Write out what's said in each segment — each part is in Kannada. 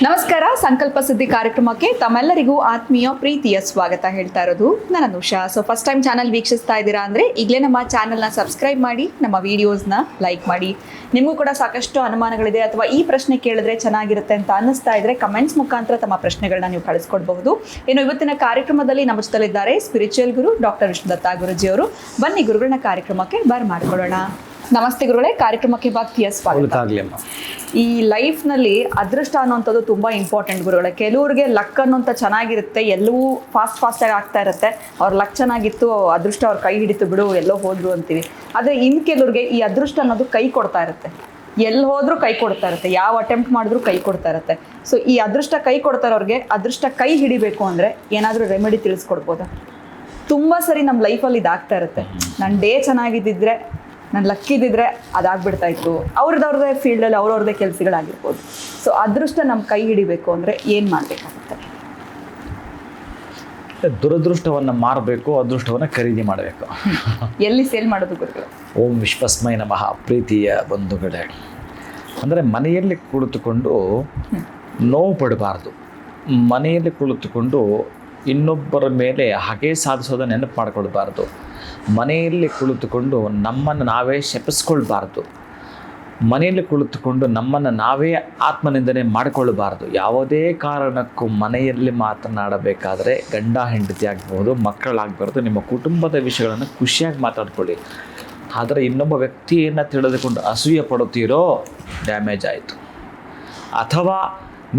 ನಮಸ್ಕಾರ. ಸಂಕಲ್ಪ ಸುದ್ದಿ ಕಾರ್ಯಕ್ರಮಕ್ಕೆ ತಮ್ಮೆಲ್ಲರಿಗೂ ಆತ್ಮೀಯ ಪ್ರೀತಿಯ ಸ್ವಾಗತ ಹೇಳ್ತಾ ಇರೋದು ನಾನು ಅನುಷಾ. ಫಸ್ಟ್ ಟೈಮ್ ಚಾನಲ್ ವೀಕ್ಷಿಸ್ತಾ ಇದ್ದೀರಾ ಅಂದರೆ ಈಗಲೇ ನಮ್ಮ ಚಾನಲ್ನ ಸಬ್ಸ್ಕ್ರೈಬ್ ಮಾಡಿ, ನಮ್ಮ ವಿಡಿಯೋಸ್ನ ಲೈಕ್ ಮಾಡಿ. ನಿಮಗೂ ಕೂಡ ಸಾಕಷ್ಟು ಅನುಮಾನಗಳಿದೆ ಅಥವಾ ಈ ಪ್ರಶ್ನೆ ಕೇಳಿದ್ರೆ ಚೆನ್ನಾಗಿರುತ್ತೆ ಅಂತ ಅನ್ನಿಸ್ತಾ ಇದ್ರೆ ಕಮೆಂಟ್ಸ್ ಮುಖಾಂತರ ತಮ್ಮ ಪ್ರಶ್ನೆಗಳನ್ನ ನೀವು ಕಳಿಸ್ಕೊಡ್ಬಹುದು. ಇನ್ನು ಇವತ್ತಿನ ಕಾರ್ಯಕ್ರಮದಲ್ಲಿ ನಮ್ಮ ಜೊತೆಲಿದ್ದಾರೆ ಸ್ಪಿರಿಚುವಲ್ ಗುರು ಡಾಕ್ಟರ್ ವಿಷ್ಣುದತ್ತ ಗುರುಜಿಯವರು. ಬನ್ನಿ ಗುರುಗಳನ್ನ ಕಾರ್ಯಕ್ರಮಕ್ಕೆ ಬರ್ಮಾಡ್ಕೊಳ್ಳೋಣ. ನಮಸ್ತೆ ಗುರುಗಳೇ, ಕಾರ್ಯಕ್ರಮಕ್ಕೆ ಭಕ್ತಿಯ ಸ್ವಾಗತ. ಈ ಲೈಫ್ನಲ್ಲಿ ಅದೃಷ್ಟ ಅನ್ನೋಂಥದ್ದು ತುಂಬ ಇಂಪಾರ್ಟೆಂಟ್ ಗುರುಗಳೇ. ಕೆಲವ್ರಿಗೆ ಲಕ್ ಅನ್ನೋಂಥ ಚೆನ್ನಾಗಿರುತ್ತೆ, ಎಲ್ಲವೂ ಫಾಸ್ಟಾಗಿ ಆಗ್ತಾ ಇರುತ್ತೆ. ಅವ್ರ ಲಕ್ ಚೆನ್ನಾಗಿತ್ತು, ಅದೃಷ್ಟ ಅವ್ರ ಕೈ ಹಿಡಿತು ಬಿಡು, ಎಲ್ಲೋ ಹೋದ್ರು ಅಂತೀವಿ. ಆದರೆ ಇನ್ನು ಕೆಲವ್ರಿಗೆ ಈ ಅದೃಷ್ಟ ಅನ್ನೋದು ಕೈ ಕೊಡ್ತಾ ಇರುತ್ತೆ, ಎಲ್ಲಿ ಹೋದ್ರೂ ಕೈ ಕೊಡ್ತಾ ಇರುತ್ತೆ, ಯಾವ ಅಟೆಂಪ್ಟ್ ಮಾಡಿದ್ರು ಕೈ ಕೊಡ್ತಾ ಇರುತ್ತೆ. ಸೊ ಈ ಅದೃಷ್ಟ ಕೈ ಕೊಡ್ತಾರವ್ರಿಗೆ ಅದೃಷ್ಟ ಕೈ ಹಿಡಿಬೇಕು ಅಂದರೆ ಏನಾದರೂ ರೆಮಿಡಿ ತಿಳಿಸ್ಕೊಡ್ಬೋದಾ? ತುಂಬ ಸರಿ ನಮ್ಮ ಲೈಫಲ್ಲಿ ಇದಾಗ್ತಾ ಇರುತ್ತೆ. ನನ್ನ ಡೇ ಚೆನ್ನಾಗಿದ್ದಿದ್ರೆ, ನಾನು ಲಕ್ಕಿದ್ದಿದ್ರೆ ಅದಾಗ್ಬಿಡ್ತಾ ಇತ್ತು. ಅವ್ರದ್ದೇ ಫೀಲ್ಡಲ್ಲಿ ಅವ್ರವ್ರದ್ದೇ ಕೆಲಸಗಳಾಗಿರ್ಬೋದು. ಸೊ ಅದೃಷ್ಟ ನಮ್ಮ ಕೈ ಹಿಡಿಬೇಕು ಅಂದರೆ ಏನು ಮಾಡಬೇಕಾಗುತ್ತೆ? ದುರದೃಷ್ಟವನ್ನು ಮಾರಬೇಕು, ಅದೃಷ್ಟವನ್ನು ಖರೀದಿ ಮಾಡಬೇಕು. ಎಲ್ಲಿ ಸೇಲ್ ಮಾಡೋದು ಗುರುಗಳು? ಓಂ ವಿಶ್ವಸ್ಮೈ ನಮಃ. ಪ್ರೀತಿಯ ಬಂಧುಗಳೇ, ಅಂದರೆ ಮನೆಯಲ್ಲಿ ಕುಳಿತುಕೊಂಡು ನೋವು ಪಡಬಾರ್ದು. ಮನೆಯಲ್ಲಿ ಕುಳಿತುಕೊಂಡು ಇನ್ನೊಬ್ಬರ ಮೇಲೆ ಹಗೆ ಸಾಧಿಸೋದ ನೆನಪು ಮಾಡಿಕೊಳ್ಬಾರ್ದು. ಮನೆಯಲ್ಲಿ ಕುಳಿತುಕೊಂಡು ನಮ್ಮನ್ನು ನಾವೇ ಶಪಿಸ್ಕೊಳ್ಬಾರ್ದು. ಮನೆಯಲ್ಲಿ ಕುಳಿತುಕೊಂಡು ನಮ್ಮನ್ನು ನಾವೇ ಆತ್ಮನಿಂದನೆ ಮಾಡಿಕೊಳ್ಳಬಾರ್ದು. ಯಾವುದೇ ಕಾರಣಕ್ಕೂ ಮನೆಯಲ್ಲಿ ಮಾತನಾಡಬೇಕಾದ್ರೆ ಗಂಡ ಹೆಂಡತಿ ಆಗ್ಬೋದು, ಮಕ್ಕಳಾಗಬಾರ್ದು, ನಿಮ್ಮ ಕುಟುಂಬದ ವಿಷಯಗಳನ್ನು ಖುಷಿಯಾಗಿ ಮಾತಾಡ್ಕೊಳ್ಳಿ. ಆದರೆ ಇನ್ನೊಬ್ಬ ವ್ಯಕ್ತಿಯನ್ನು ತಿಳಿದುಕೊಂಡು ಅಸೂಯೆ ಪಡುತ್ತೀರೋ ಡ್ಯಾಮೇಜ್ ಆಯಿತು. ಅಥವಾ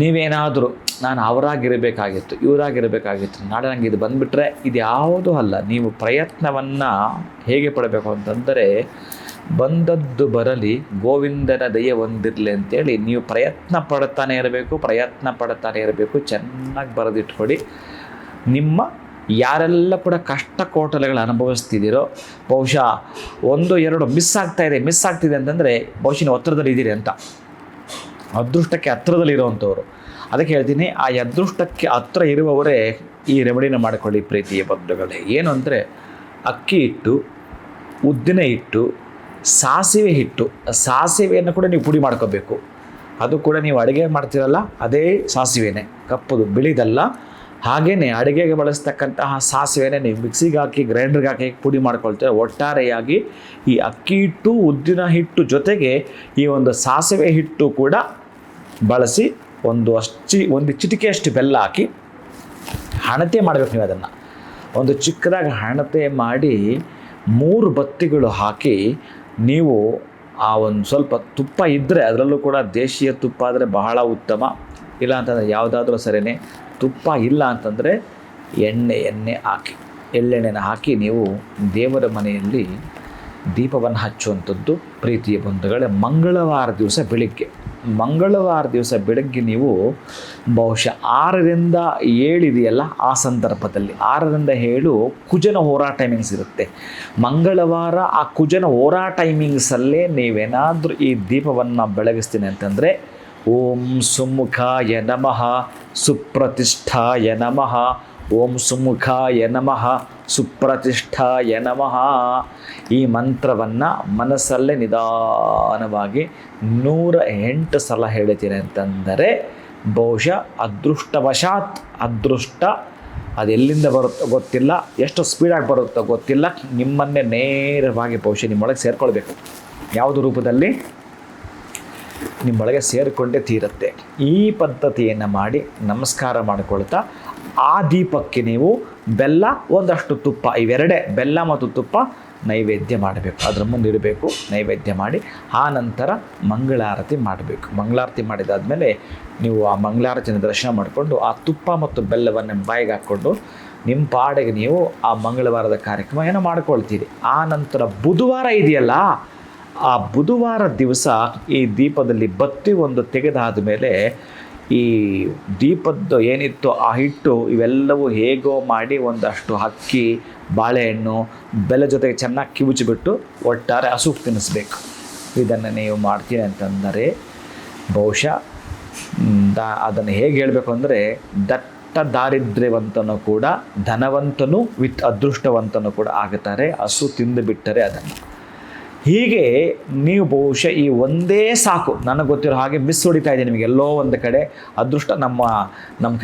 ನೀವೇನಾದರೂ ನಾನು ಅವರಾಗಿರಬೇಕಾಗಿತ್ತು, ಇವರಾಗಿರಬೇಕಾಗಿತ್ತು, ನಾಳೆ ನನಗೆ ಇದು ಬಂದುಬಿಟ್ರೆ, ಇದು ಯಾವುದೂ ಅಲ್ಲ. ನೀವು ಪ್ರಯತ್ನವನ್ನು ಹೇಗೆ ಪಡಬೇಕು ಅಂತಂದರೆ, ಬಂದದ್ದು ಬರಲಿ ಗೋವಿಂದನ ದಯೆ ಹೊಂದಿರಲಿ ಅಂತೇಳಿ ನೀವು ಪ್ರಯತ್ನ ಪಡ್ತಾನೆ ಇರಬೇಕು. ಚೆನ್ನಾಗಿ ಬರೆದಿಟ್ಕೊಡಿ. ನಿಮ್ಮ ಯಾರೆಲ್ಲ ಕೂಡ ಕಷ್ಟ ಕೋಟಲೆಗಳು ಅನುಭವಿಸ್ತಿದ್ದೀರೋ, ಬಹುಶಃ 1-2 ಮಿಸ್ ಆಗ್ತಿದೆ ಅಂತಂದರೆ ಬಹುಶಃ ನೀವು ಹತ್ರದಲ್ಲಿ ಇದ್ದೀರಿ ಅಂತ. ಅದೃಷ್ಟಕ್ಕೆ ಹತ್ರದಲ್ಲಿರುವಂಥವ್ರು. ಅದಕ್ಕೆ ಹೇಳ್ತೀನಿ, ಆ ಅದೃಷ್ಟಕ್ಕೆ ಹತ್ರ ಇರುವವರೇ ಈ ರೆಮಿಡಿನ ಮಾಡಿಕೊಳ್ಳಿ ಪ್ರೀತಿಯ ಬಂಧುಗಳೇ. ಏನು ಅಂದರೆ, ಅಕ್ಕಿ ಹಿಟ್ಟು, ಉದ್ದಿನ ಹಿಟ್ಟು, ಸಾಸಿವೆ ಹಿಟ್ಟು, ಸಾಸಿವೆಯನ್ನು ಕೂಡ ನೀವು ಪುಡಿ ಮಾಡ್ಕೋಬೇಕು. ಅದು ಕೂಡ ನೀವು ಅಡುಗೆ ಮಾಡ್ತೀರಲ್ಲ, ಅದೇ ಸಾಸಿವೆನೇ, ಕಪ್ಪುದು, ಬಿಳಿದಲ್ಲ. ಹಾಗೆಯೇ ಅಡುಗೆಗೆ ಬಳಸ್ತಕ್ಕಂತಹ ಸಾಸಿವೆನೇ ನೀವು ಮಿಕ್ಸಿಗೆ ಹಾಕಿ, ಗ್ರೈಂಡ್ರಿಗೆ ಹಾಕಿ ಪುಡಿ ಮಾಡ್ಕೊಳ್ತೀರ. ಒಟ್ಟಾರೆಯಾಗಿ ಈ ಅಕ್ಕಿ ಹಿಟ್ಟು, ಉದ್ದಿನ ಹಿಟ್ಟು ಜೊತೆಗೆ ಈ ಒಂದು ಸಾಸಿವೆ ಹಿಟ್ಟು ಕೂಡ ಬಳಸಿ ಒಂದು ಚಿಟಿಕೆಯಷ್ಟು ಬೆಲ್ಲ ಹಾಕಿ ಹಣತೆ ಮಾಡಬೇಕು. ನೀವು ಅದನ್ನು ಒಂದು ಚಿಕ್ಕದಾಗಿ ಹಣತೆ ಮಾಡಿ 3 ಬತ್ತಿಗಳು ಹಾಕಿ, ನೀವು ಆ ಒಂದು ಸ್ವಲ್ಪ ತುಪ್ಪ ಇದ್ದರೆ, ಅದರಲ್ಲೂ ಕೂಡ ದೇಶೀಯ ತುಪ್ಪ ಆದರೆ ಬಹಳ ಉತ್ತಮ. ಇಲ್ಲ ಅಂತಂದರೆ ಯಾವುದಾದ್ರೂ ಸರಿಯೇ. ತುಪ್ಪ ಇಲ್ಲ ಅಂತಂದರೆ ಎಣ್ಣೆ ಹಾಕಿ, ಎಳ್ಳೆಣ್ಣೆನ ಹಾಕಿ ನೀವು ದೇವರ ಮನೆಯಲ್ಲಿ ದೀಪವನ್ನು ಹಚ್ಚುವಂಥದ್ದು ಪ್ರೀತಿಯ ಬಂಧುಗಳೇ. ಮಂಗಳವಾರ ದಿವಸ ಬೆಳಗ್ಗೆ ನೀವು ಬಹುಶಃ 6ರಿಂದ 7 ಇದೆಯಲ್ಲ, ಆ ಸಂದರ್ಭದಲ್ಲಿ 6ರಿಂದ 7 ಕುಜನ ಹೋರಾ ಟೈಮಿಂಗ್ಸ್ ಇರುತ್ತೆ. ಮಂಗಳವಾರ ಆ ಕುಜನ ಹೋರಾ ಟೈಮಿಂಗ್ಸಲ್ಲೇ ನೀವೇನಾದರೂ ಈ ದೀಪವನ್ನು ಬೆಳಗಿಸ್ತೀನಿ ಅಂತಂದರೆ, ಓಂ ಸುಮುಖಾಯ ನಮಃ ಸುಪ್ರತಿಷ್ಠಾಯ ನಮಃ, ಓಂ ಸುಮುಖಾಯ ನಮಃ ಸುಪ್ರತಿಷ್ಠಾಯ ನಮಃ, ಈ ಮಂತ್ರವನ್ನು ಮನಸ್ಸಲ್ಲೇ ನಿಧಾನವಾಗಿ 108 ಸಲ ಹೇಳ್ತೀನಿ ಅಂತಂದರೆ, ಬಹುಶಃ ಅದೃಷ್ಟವಶಾತ್ ಅದೃಷ್ಟ ಅದೆಲ್ಲಿಂದ ಬರುತ್ತೋ ಗೊತ್ತಿಲ್ಲ, ಎಷ್ಟು ಸ್ಪೀಡಾಗಿ ಬರುತ್ತೋ ಗೊತ್ತಿಲ್ಲ, ನಿಮ್ಮನ್ನೇ ನೇರವಾಗಿ ಬಹುಶಃ ನಿಮ್ಮೊಳಗೆ ಸೇರಿಕೊಳ್ಬೇಕು. ಯಾವುದು ರೂಪದಲ್ಲಿ? ನಿಮ್ಮೊಳಗೆ ಸೇರಿಕೊಂಡೇ ತೀರುತ್ತೆ. ಈ ಪದ್ಧತಿಯನ್ನು ಮಾಡಿ ನಮಸ್ಕಾರ ಮಾಡಿಕೊಳ್ತಾ, ಆ ದೀಪಕ್ಕೆ ನೀವು ಬೆಲ್ಲ, ಒಂದಷ್ಟು ತುಪ್ಪ, ಇವೆರಡೇ, ಬೆಲ್ಲ ಮತ್ತು ತುಪ್ಪ ನೈವೇದ್ಯ ಮಾಡಬೇಕು. ಅದರ ಮುಂದೆ ಇಡಬೇಕು, ನೈವೇದ್ಯ ಮಾಡಿ. ಆ ನಂತರ ಮಂಗಳಾರತಿ ಮಾಡಬೇಕು. ಮಂಗಳಾರತಿ ಮಾಡಿದಾದಮೇಲೆ ನೀವು ಆ ಮಂಗಳಾರತಿನ ದರ್ಶನ ಮಾಡಿಕೊಂಡು ಆ ತುಪ್ಪ ಮತ್ತು ಬೆಲ್ಲವನ್ನು ಬಾಯಿಗೆ ಹಾಕ್ಕೊಂಡು ನಿಮ್ಮ ಪಾಡಿಗೆ ನೀವು ಆ ಮಂಗಳವಾರದ ಕಾರ್ಯಕ್ರಮ ಏನೋ ಮಾಡ್ಕೊಳ್ತೀರಿ. ಆ ನಂತರ ಬುಧವಾರ ಇದೆಯಲ್ಲ, ಆ ಬುಧವಾರ ದಿವಸ ಈ ದೀಪದಲ್ಲಿ ಬತ್ತಿ ಒಂದು ತೆಗೆದಾದ ಮೇಲೆ ಈ ದೀಪದ್ದು ಏನಿತ್ತು ಆ ಹಿಟ್ಟು ಇವೆಲ್ಲವೂ ಹೇಗೋ ಮಾಡಿ ಒಂದಷ್ಟು ಅಕ್ಕಿ, ಬಾಳೆಹಣ್ಣು, ಬೆಲ್ಲ ಜೊತೆಗೆ ಚೆನ್ನಾಗಿ ಕಿವುಚಿಬಿಟ್ಟು ಒಟ್ಟಾರೆ ಹಸುಗೆ ತಿನ್ನಿಸ್ಬೇಕು. ಇದನ್ನು ನೀವು ಮಾಡ್ತೀನಿ ಅಂತಂದರೆ ಬಹುಶಃ ಅದನ್ನು ಹೇಗೆ ಹೇಳಬೇಕು ಅಂದರೆ, ದಟ್ಟ ದಾರಿದ್ರ್ಯವಂತನೂ ಕೂಡ ಧನವಂತನೂ ವಿತ್ ಅದೃಷ್ಟವಂತನೂ ಕೂಡ ಆಗುತ್ತಾರೆ ಹಸು ತಿಂದು ಬಿಟ್ಟರೆ ಅದನ್ನು. ಹೀಗೆ ನೀವು ಬಹುಶಃ ಈ ಒಂದೇ ಸಾಕು, ನನಗೆ ಗೊತ್ತಿರೋ ಹಾಗೆ ಮಿಸ್ ಹೊಡಿತಾ ಇದೆ ನಿಮಗೆ ಎಲ್ಲೋ ಒಂದು ಕಡೆ ಅದೃಷ್ಟ ನಮ್ಮ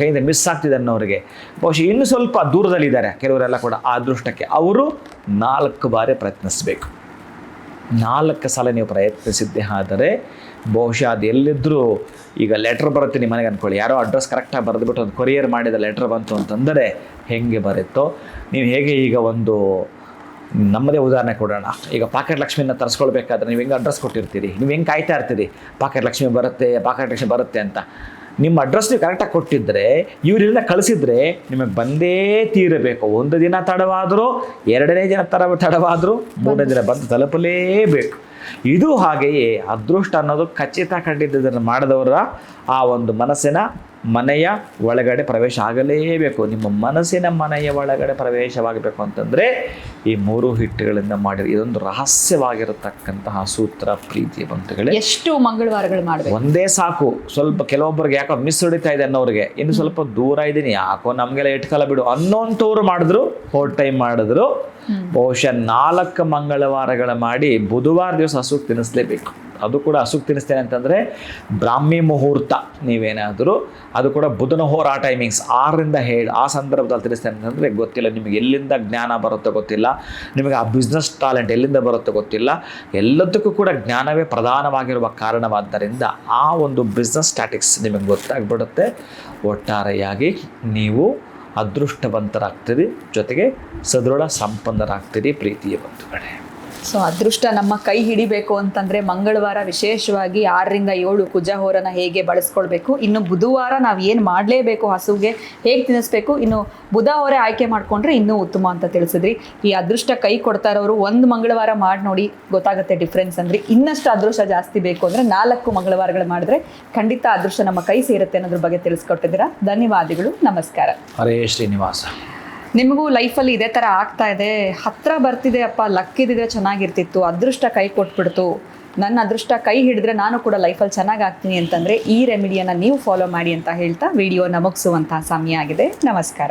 ಕೈಯಿಂದ ಮಿಸ್ ಆಗ್ತಿದೆ ಅನ್ನೋರಿಗೆ. ಬಹುಶಃ ಇನ್ನೂ ಸ್ವಲ್ಪ ದೂರದಲ್ಲಿದ್ದಾರೆ ಕೆಲವರೆಲ್ಲ ಕೂಡ ಆ ಅದೃಷ್ಟಕ್ಕೆ. ಅವರು 4 ಬಾರಿ ಪ್ರಯತ್ನಿಸಬೇಕು. 4 ಸಲ ನೀವು ಪ್ರಯತ್ನಿಸಿದ್ದೆ ಆದರೆ ಬಹುಶಃ ಅದು ಎಲ್ಲಿದ್ದರೂ, ಈಗ ಲೆಟ್ರ್ ಬರುತ್ತೆ ನಿಮ್ಮ ಮನೆಗೆ ಅಂದ್ಕೊಳ್ಳಿ, ಯಾರೋ ಅಡ್ರೆಸ್ ಕರೆಕ್ಟಾಗಿ ಬರೆದುಬಿಟ್ಟು ಒಂದು ಕೊರಿಯರ್ ಮಾಡಿದ ಲೆಟ್ರ್ ಬಂತು ಅಂತಂದರೆ ಹೇಗೆ ಬರುತ್ತೋ, ನೀವು ಹೇಗೆ ಈಗ ಒಂದು ನಮ್ಮದೇ ಉದಾಹರಣೆ ಕೊಡೋಣ. ಈಗ ಪಾಕೆಟ್ ಲಕ್ಷ್ಮಿನ ತರಿಸ್ಕೊಳ್ಬೇಕಾದ್ರೆ ನೀವು ಹೆಂಗೆ ಅಡ್ರೆಸ್ ಕೊಟ್ಟಿರ್ತೀರಿ, ನೀವು ಹೆಂಗೆ ಕಾಯ್ತಾ ಇರ್ತೀರಿ ಪಾಕೆಟ್ ಲಕ್ಷ್ಮಿ ಬರುತ್ತೆ ಅಂತ. ನಿಮ್ಮ ಅಡ್ರೆಸ್ ನೀವು ಕರೆಕ್ಟಾಗಿ ಕೊಟ್ಟಿದ್ದರೆ, ಇವರಿಂದ ಕಳಿಸಿದ್ರೆ ನಿಮಗೆ ಬಂದೇ ತೀರಬೇಕು. 1 ದಿನ ತಡವಾದರೂ, 2ನೇ ದಿನ ತಡವಾದರೂ, 3ನೇ ದಿನ ಬಂದು ತಲುಪಲೇಬೇಕು. ಇದು ಹಾಗೆಯೇ ಅದೃಷ್ಟ ಅನ್ನೋದು ಖಚಿತ ಕಂಡಿದ್ದನ್ನು ಮಾಡಿದವರ ಆ ಒಂದು ಮನೆಯ ಒಳಗಡೆ ಪ್ರವೇಶ ಆಗಲೇಬೇಕು. ನಿಮ್ಮ ಮನಸ್ಸಿನ ಮನೆಯ ಒಳಗಡೆ ಪ್ರವೇಶವಾಗಬೇಕು ಅಂತಂದರೆ ಈ 3 ಹಿಟ್ಟುಗಳಿಂದ ಮಾಡಿರಿ. ಇದೊಂದು ರಹಸ್ಯವಾಗಿರತಕ್ಕಂತಹ ಸೂತ್ರ ಪ್ರೀತಿಯ ಬಂಧುಗಳೇ. ಎಷ್ಟು ಮಂಗಳವಾರಗಳು ಮಾಡಬೇಕು? ಒಂದೇ ಸಾಕು. ಸ್ವಲ್ಪ ಕೆಲವೊಬ್ಬರಿಗೆ ಯಾಕೋ ಮಿಸ್ ಹೊಡಿತಾ ಇದೆ ಅನ್ನೋರಿಗೆ, ಇನ್ನು ಸ್ವಲ್ಪ ದೂರ ಇದ್ದೀನಿ ಯಾಕೋ ನಮಗೆಲ್ಲ ಇಟ್ಕಲ್ಲ ಬಿಡು ಅನ್ನೋಂಥವ್ರು ಮಾಡಿದ್ರು, ಓವರ್ ಟೈಮ್ ಮಾಡಿದ್ರು, ಬಹುಶಃ 4 ಮಂಗಳವಾರಗಳ ಮಾಡಿ ಬುಧವಾರ ದಿವಸ ಹಸುಗೆ ತಿನ್ನಿಸ್ಲೇಬೇಕು. ಅದು ಕೂಡ ಹಸುಗೆ ತಿನ್ನಿಸ್ತೇನೆ ಅಂತಂದರೆ ಬ್ರಾಹ್ಮಿ ಮುಹೂರ್ತ ನೀವೇನಾದರೂ, ಅದು ಕೂಡ ಬುಧನ ಹೋರ ಟೈಮಿಂಗ್ಸ್ 6ರಿಂದ 7 ಆ ಸಂದರ್ಭದಲ್ಲಿ ತಿನ್ನಿಸ್ತೇನೆ ಅಂತಂದರೆ ಗೊತ್ತಿಲ್ಲ ನಿಮಗೆ ಎಲ್ಲಿಂದ ಜ್ಞಾನ ಬರುತ್ತೋ ಗೊತ್ತಿಲ್ಲ, ನಿಮಗೆ ಆ ಬಿಸ್ನೆಸ್ ಟ್ಯಾಲೆಂಟ್ ಎಲ್ಲಿಂದ ಬರುತ್ತೋ ಗೊತ್ತಿಲ್ಲ. ಎಲ್ಲದಕ್ಕೂ ಕೂಡ ಜ್ಞಾನವೇ ಪ್ರಧಾನವಾಗಿರುವ ಕಾರಣವಾದ್ದರಿಂದ ಆ ಒಂದು ಬಿಸ್ನೆಸ್ ಸ್ಟ್ಯಾಟಿಕ್ಸ್ ನಿಮಗೆ ಗೊತ್ತಾಗ್ಬಿಡುತ್ತೆ. ಒಟ್ಟಾರೆಯಾಗಿ ನೀವು ಅದೃಷ್ಟವಂತರಾಗ್ತೀರಿ, ಜೊತೆಗೆ ಸದೃಢ ಸಂಪನ್ನರಾಗ್ತೀರಿ ಪ್ರೀತಿಯ ಬಂಧುಗಳೇ. ಸೊ ಅದೃಷ್ಟ ನಮ್ಮ ಕೈ ಹಿಡಿಬೇಕು ಅಂತಂದರೆ ಮಂಗಳವಾರ ವಿಶೇಷವಾಗಿ 6ರಿಂದ 7 ಕುಜಹೋರನ ಹೇಗೆ ಬಳಸ್ಕೊಳ್ಬೇಕು, ಇನ್ನು ಬುಧವಾರ ನಾವು ಏನು ಮಾಡಲೇಬೇಕು, ಹಸುಗೆ ಹೇಗೆ ತಿನ್ನಿಸ್ಬೇಕು, ಇನ್ನು ಬುಧ ಹೋರೆ ಆಯ್ಕೆ ಮಾಡಿಕೊಂಡ್ರೆ ಇನ್ನೂ ಉತ್ತಮ ಅಂತ ತಿಳಿಸಿದ್ರಿ. ಈ ಅದೃಷ್ಟ ಕೈ ಕೊಡ್ತಾ ಇರೋರು 1 ಮಂಗಳವಾರ ಮಾಡಿ ನೋಡಿ, ಗೊತ್ತಾಗುತ್ತೆ ಡಿಫ್ರೆನ್ಸ್. ಅಂದರೆ ಇನ್ನಷ್ಟು ಅದೃಷ್ಟ ಜಾಸ್ತಿ ಬೇಕು ಅಂದರೆ 4 ಮಂಗಳವಾರಗಳು ಮಾಡಿದ್ರೆ ಖಂಡಿತ ಅದೃಷ್ಟ ನಮ್ಮ ಕೈ ಸೇರುತ್ತೆ ಅನ್ನೋದ್ರ ಬಗ್ಗೆ ತಿಳಿಸ್ಕೊಟ್ಟಿದ್ದೀರಾ. ಧನ್ಯವಾದಗಳು, ನಮಸ್ಕಾರ. ಹರೇ ಶ್ರೀನಿವಾಸ. ನಿಮಗೂ ಲೈಫಲ್ಲಿ ಇದೇ ಥರ ಆಗ್ತಾ ಇದೆ, ಹತ್ರ ಬರ್ತಿದೆ ಅಪ್ಪ, ಲಕ್ ಇದ್ದಿದ್ರೆ ಚೆನ್ನಾಗಿರ್ತಿತ್ತು, ಅದೃಷ್ಟ ಕೈ ಕೊಟ್ಬಿಡ್ತು, ನನ್ನ ಅದೃಷ್ಟ ಕೈ ಹಿಡಿದ್ರೆ ನಾನು ಕೂಡ ಲೈಫಲ್ಲಿ ಚೆನ್ನಾಗಿ ಆಗ್ತೀನಿ ಅಂತಂದರೆ ಈ ರೆಮಿಡಿಯನ್ನು ನೀವು ಫಾಲೋ ಮಾಡಿ ಅಂತ ಹೇಳ್ತಾ ವಿಡಿಯೋನ ಮುಗಿಸುವಂತಹ ಸಮಯ ಆಗಿದೆ. ನಮಸ್ಕಾರ.